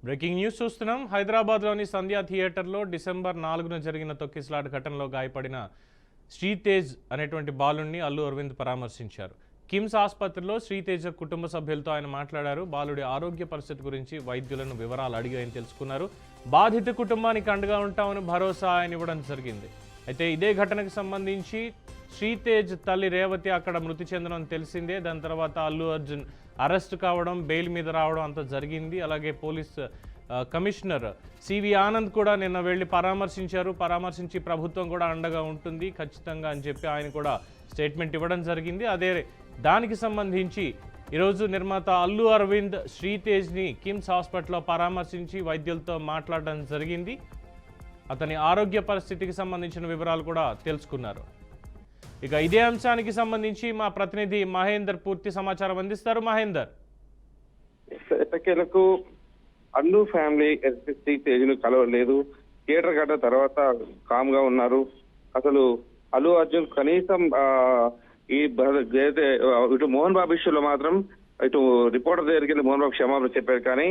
Breaking news చూస్తున్నాం. హైదరాబాద్లోని సంధ్యా థియేటర్లో డిసెంబర్ 4న జరిగిన తొక్కిసలాట ఘటనలో గాయపడిన శ్రీతేజ్ అనేటువంటి బాలుడిని అల్లు అరవింద్ పరామర్శించారు. కిమ్స్ ఆసుపత్రిలో శ్రీతేజ్ కుటుంబ సభ్యులతో ఆయన మాట్లాడారు. బాలుడి ఆరోగ్య పరిస్థితి గురించి వైద్యులను వివరాలు అడిగి ఆయన తెలుసుకున్నారు. బాధిత కుటుంబానికి అండగా ఉంటామని భరోసా ఆయన ఇవ్వడం జరిగింది. అయితే ఇదే ఘటనకు సంబంధించి శ్రీతేజ్ తల్లి రేవతి అక్కడ మృతి చెందడం తెలిసిందే. దాని తర్వాత అల్లు అర్జున్ అరెస్ట్ కావడం, బెయిల్ మీద రావడం అంతా జరిగింది. అలాగే పోలీస్ కమిషనర్ సివి ఆనంద్ కూడా నిన్న వెళ్ళి పరామర్శించి ప్రభుత్వం కూడా అండగా ఉంటుంది ఖచ్చితంగా అని చెప్పి ఆయన కూడా స్టేట్మెంట్ ఇవ్వడం జరిగింది. అదే దానికి సంబంధించి ఈరోజు నిర్మాత అల్లు అరవింద్ శ్రీతేజ్ని కిమ్స్ హాస్పిటల్లో పరామర్శించి వైద్యులతో మాట్లాడడం జరిగింది. అతని ఆరోగ్య పరిస్థితికి సంబంధించిన వివరాలు కూడా తెలుసుకున్నారు. ఇక ఇదే అంశానికి సంబంధించి మా ప్రతినిధి మహేందర్ పూర్తి సమాచారం అందిస్తారు. మహేందర్, ఎట్టకేలకు అల్లు ఫ్యామిలీ ఎస్పీ తేజ్ను కలవలేదు. థియేటర్ గడ్డ తర్వాత కామ్ గా ఉన్నారు. అసలు అల్లు అర్జున్ కనీసం ఇటు మోహన్ బాబు ఇష్యూలో మాత్రం ఇటు రిపోర్టర్ దగ్గరికి వెళ్ళి మోహన్ బాబు క్షమాపణ చెప్పారు. కానీ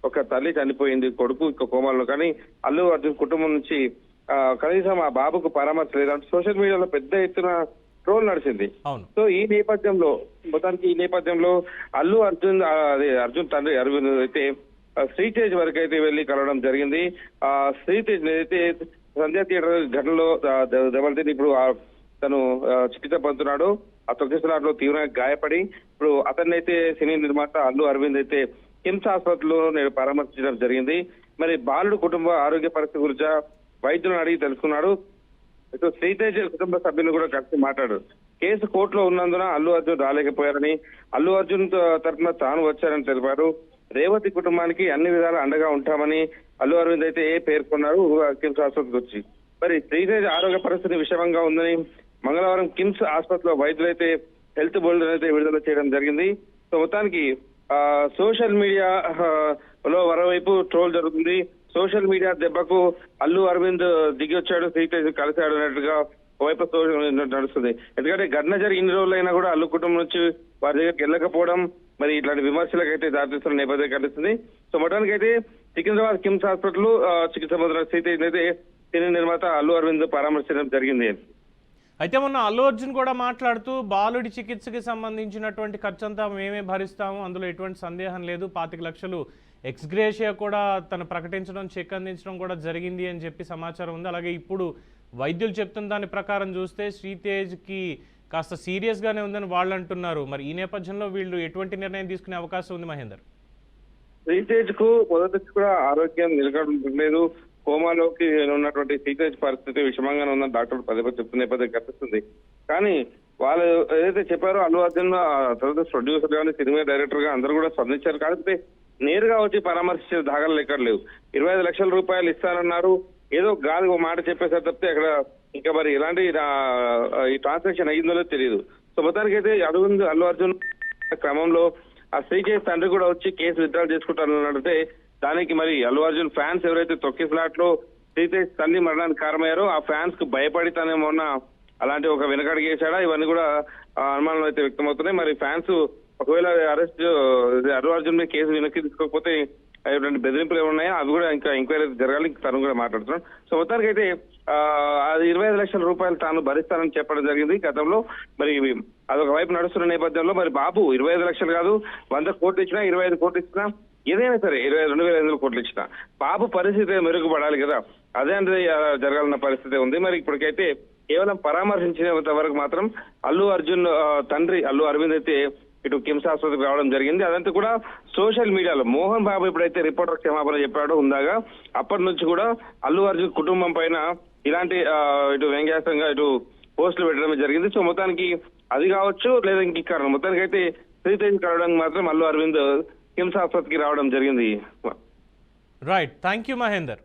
ఒక తల్లి చనిపోయింది, కొడుకు ఇంకో కోమాలో, కానీ అల్లు అర్జున్ కుటుంబం నుంచి కనీసం ఆ బాబుకు పరామర్శ లేదంటే సోషల్ మీడియాలో పెద్ద ఎత్తున ట్రోల్ నడిచింది. సో ఈ నేపథ్యంలో అల్లు అర్జున్ అర్జున్ తండ్రి అరవింద్ అయితే శ్రీతేజ్ వరకు అయితే వెళ్లి కలవడం జరిగింది. శ్రీతేజ్ అయితే సంధ్యా థియేటర్ ఘటనలో దెబ్బతిని ఇప్పుడు తను చికిత్స పొందుతున్నాడు. ఆ తొక్కిసలాటలో తీవ్రంగా గాయపడి ఇప్పుడు అతన్ని అయితే సినీ నిర్మాత అల్లు అరవింద్ అయితే కిమ్స్ ఆసుపత్రిలో నేను పరామర్శించడం జరిగింది. మరి బాలుడు కుటుంబ ఆరోగ్య పరిస్థితి గురించి వైద్యులను అడిగి తెలుసుకున్నాడు. ఇటు శ్రీతేజ్ కుటుంబ సభ్యులు కూడా కలిసి మాట్లాడారు. కేసు కోర్టులో ఉన్నందున అల్లు అర్జున్ రాలేకపోయారని, అల్లు అర్జున్ తరఫున తాను వచ్చారని తెలిపారు. రేవతి కుటుంబానికి అన్ని విధాలా అండగా ఉంటామని అల్లు అరవింద్ అయితే పేర్కొన్నారు కిమ్స్ ఆసుపత్రికి వచ్చి. మరి శ్రీతేజ్ ఆరోగ్య పరిస్థితి విషమంగా ఉందని మంగళవారం కిమ్స్ ఆసుపత్రిలో వైద్యులైతే హెల్త్ బోర్డు అయితే విడుదల చేయడం జరిగింది. సో మొత్తానికి సోషల్ మీడియాలో మరోవైపు ట్రోల్ జరుగుతుంది. సోషల్ మీడియా దెబ్బకు అల్లు అరవింద్ దిగి వచ్చాడు, శ్రీతేజ్ కలిశాడు అన్నట్టుగా ఒకవైపు నడుస్తుంది. ఎందుకంటే ఘటన జరిగి ఇన్ని రోజులైనా కూడా అల్లు కుటుంబం నుంచి వారి దగ్గరికి వెళ్ళకపోవడం మరి ఇట్లాంటి విమర్శలకు అయితే దారితీస్తున్న నేపథ్యం కనిపిస్తుంది. సో మొత్తానికి అయితే సికింద్రాబాద్ కిమ్స్ హాస్పిటల్ చికిత్స పొందిన శ్రీతేజ్ అయితే సినీ నిర్మాత అల్లు అరవింద్ పరామర్శించడం జరిగింది. అయితే మొన్న అల్లు అర్జున్ కూడా మాట్లాడుతూ బాలుడి చికిత్సకి సంబంధించినటువంటి ఖర్చంతా మేమే భరిస్తాము, అందులో ఎటువంటి సందేహం లేదు, 25 లక్షలు ఎక్స్గ్రేషియా కూడా తను ప్రకటించడం, చెక్ అందించడం కూడా జరిగింది అని చెప్పి సమాచారం ఉంది. అలాగే ఇప్పుడు వైద్యులు చెప్తున్న దాని ప్రకారం చూస్తే శ్రీతేజ్కి కాస్త సీరియస్గానే ఉందని వాళ్ళు అంటున్నారు. మరి ఈ నేపథ్యంలో వీళ్ళు ఎటువంటి నిర్ణయం తీసుకునే అవకాశం ఉంది మహేందర్? శ్రీతేజ్ కు మొదటి కూడా ఆరోగ్యం నిలకడలేదు. కోమాలోకి ఉన్నటువంటి శ్రీతేజ్ పరిస్థితి విషమంగానే ఉందని డాక్టర్ పదే చెప్తున్న నేపథ్యం కనిపిస్తుంది. కానీ వాళ్ళు ఏదైతే చెప్పారో అల్లు అర్జున్ తర్వాత ప్రొడ్యూసర్ కానీ సినిమా డైరెక్టర్ గా అందరూ కూడా స్పందించారు. కాకపోతే నేరుగా వచ్చి పరామర్శించే దాఖలు ఎక్కడ లేవు. 25 లక్షల రూపాయలు ఇస్తానన్నారు, ఏదో గాలి ఒక మాట చెప్పేసారు తప్పితే అక్కడ ఇంకా మరి ఎలాంటి ఈ ట్రాన్సాక్షన్ అయ్యిందో తెలియదు. సో మొత్తానికి అయితే అల్లు అర్జున్ క్రమంలో ఆ శ్రీతేజ్ తండ్రి కూడా వచ్చి కేసు విత్డ్రా చేసుకుంటారన్నట్టే దానికి మరి అల్లు అర్జున్ ఫ్యాన్స్ ఎవరైతే తొక్కిసలాట్ లో శ్రీతేజ్ తల్లి మరణానికి కారణమయ్యారో ఆ ఫ్యాన్స్ కు భయపడి తనేమన్నా అలాంటి ఒక వెనకడుగు వేశాడా, ఇవన్నీ కూడా అనుమానాలు అయితే వ్యక్తమవుతున్నాయి. మరి ఫ్యాన్స్ ఒకవేళ అరెస్ట్ అల్లు అర్జున్ మీద కేసు వెనక్కి తీసుకోకపోతే బెదిరింపులు ఏమున్నాయో అవి కూడా ఇంకా ఎంక్వైరీ జరగాలి. తను కూడా మాట్లాడుతున్నాడు. సో మొత్తానికి అయితే అది 25 లక్షల రూపాయలు తాను భరిస్తానని చెప్పడం జరిగింది గతంలో. మరి అదొక వైపు నడుస్తున్న నేపథ్యంలో మరి బాబు 25 లక్షలు కాదు, 100 కోట్లు ఇచ్చినా, 25 కోట్లు ఇచ్చినా, ఏదైనా సరే 22,500 కోట్లు ఇచ్చినా బాబు పరిస్థితి మెరుగుపడాలి కదా, అదే అంటే జరగాలన్న పరిస్థితి ఉంది. మరి ఇప్పటికైతే కేవలం పరామర్శించినంత వరకు మాత్రం అల్లు అర్జున్ తండ్రి అల్లు అరవింద్ అయితే ఇటు కిమ్స్ ఆసుపత్రికి రావడం జరిగింది. అదంతా కూడా సోషల్ మీడియాలో మోహన్ బాబు ఎప్పుడైతే రిపోర్టర్ క్షమాపణ చెప్పాడో ఉందాగా అప్పటి నుంచి కూడా అల్లు అర్జున్ కుటుంబం పైన ఇలాంటి ఇటు వ్యంగ్యాసంగా ఇటు పోస్టులు పెట్టడం జరిగింది. సో మొత్తానికి అది కావచ్చు లేదా ఇంక కారణం మొత్తానికి అయితే శ్రీతేజ్ కలవడానికి మాత్రం అల్లు అరవింద్ కిమ్స్ ఆసుపత్రికి రావడం జరిగింది. Right, thank you Mahender.